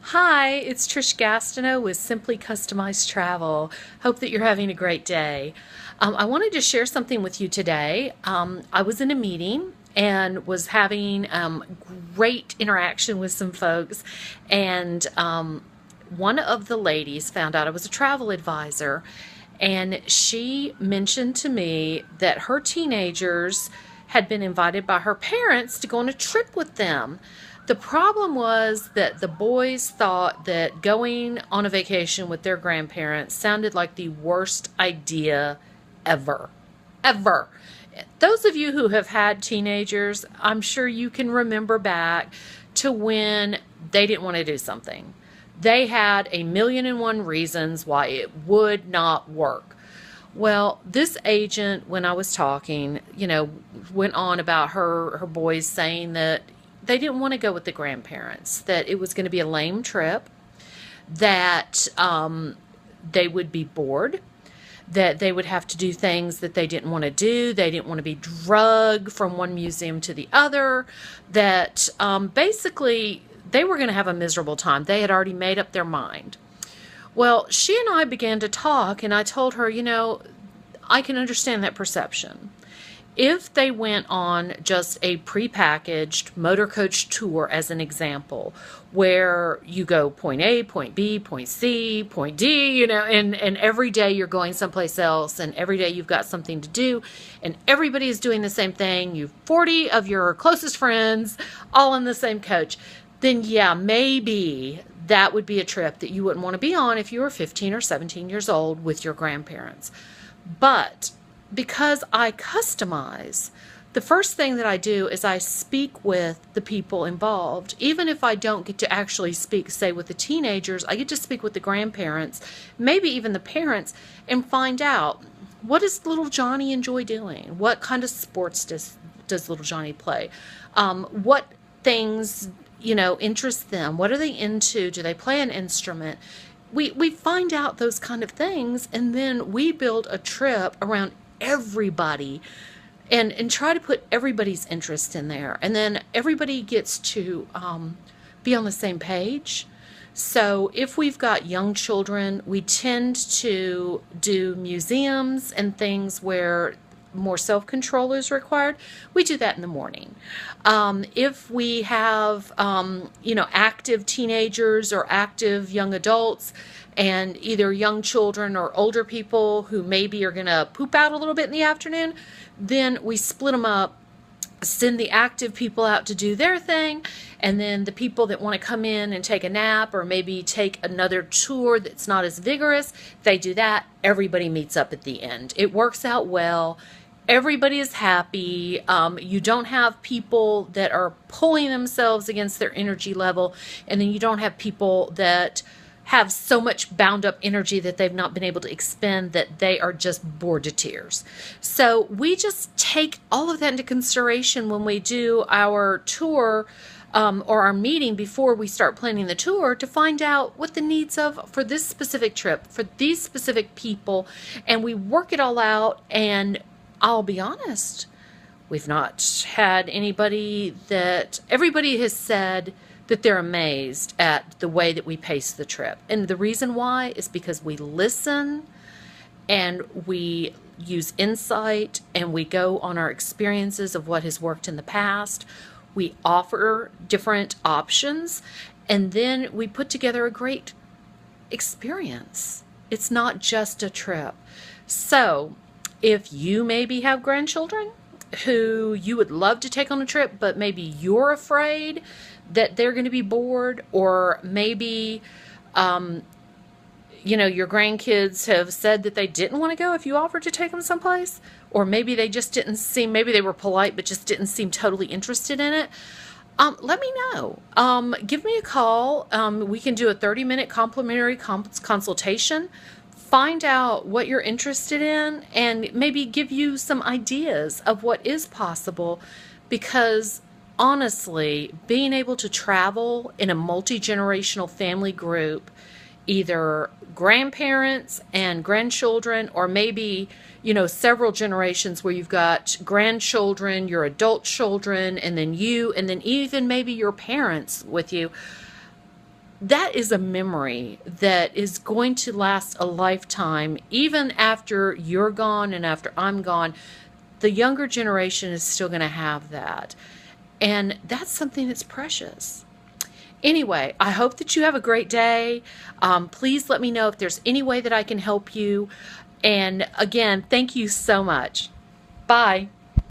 Hi, it's Trish Gastineau with Simply Customized Travel. Hope that you're having a great day. I wanted to share something with you today. I was in a meeting and was having great interaction with some folks, and one of the ladies found out I was a travel advisor, and she mentioned to me that her teenagers had been invited by her parents to go on a trip with them. The problem was that the boys thought that going on a vacation with their grandparents sounded like the worst idea ever. Ever. Those of you who have had teenagers, I'm sure you can remember back to when they didn't want to do something. They had a million and one reasons why it would not work. Well, this agent, when I was talking, went on about her boys saying that they didn't want to go with the grandparents, that it was going to be a lame trip, that they would be bored, that they would have to do things that they didn't want to do. They didn't want to be drugged from one museum to the other, that basically they were going to have a miserable time. They had already made up their mind. Well, she and I began to talk, and I told her, I can understand that perception. If they went on just a prepackaged motor coach tour, as an example, where you go point A, point B, point C, point D, and every day you're going someplace else, and every day you've got something to do, and everybody is doing the same thing, you've 40 of your closest friends all in the same coach, then yeah, maybe that would be a trip that you wouldn't want to be on if you were 15 or 17 years old with your grandparents. But because I customize, the first thing that I do is I speak with the people involved. Even if I don't get to actually speak, say, with the teenagers, I get to speak with the grandparents, maybe even the parents, and find out, what does little Johnny enjoy doing? What kind of sports does little Johnny play? What things, interest them? What are they into? Do they play an instrument? We find out those kind of things, and then we build a trip around everybody, and try to put everybody's interest in there, and then everybody gets to be on the same page. So if we've got young children, we tend to do museums and things where more self-control is required. We do that in the morning. If we have active teenagers or active young adults, and either young children or older people who maybe are going to poop out a little bit in the afternoon, then we split them up, send the active people out to do their thing, and then the people that want to come in and take a nap or maybe take another tour that's not as vigorous, they do that. Everybody meets up at the end. It works out well. Everybody is happy. You don't have people that are pulling themselves against their energy level, and then you don't have people that have so much bound up energy that they've not been able to expend, that they are just bored to tears. So we just take all of that into consideration when we do our tour, or our meeting before we start planning the tour, to find out what the needs of for this specific trip, for these specific people, and we work it all out. And I'll be honest, we've not had anybody that, everybody has said that they're amazed at the way that we pace the trip. And the reason why is because we listen, and we use insight, and we go on our experiences of what has worked in the past. We offer different options, and then we put together a great experience. It's not just a trip. So if you maybe have grandchildren who you would love to take on a trip, but maybe you're afraid that they're going to be bored, or maybe, your grandkids have said that they didn't want to go if you offered to take them someplace, or maybe they just didn't seem, maybe they were polite, but just didn't seem totally interested in it. Let me know. Give me a call. We can do a 30-minute complimentary consultation. Find out what you're interested in, and maybe give you some ideas of what is possible, because honestly, being able to travel in a multi-generational family group, either grandparents and grandchildren, or maybe, several generations where you've got grandchildren, your adult children, and then you, and then even maybe your parents with you, that is a memory that is going to last a lifetime, even after you're gone and after I'm gone. The younger generation is still going to have that. And that's something that's precious. Anyway, I hope that you have a great day. Please let me know if there's any way that I can help you. And again, thank you so much. Bye.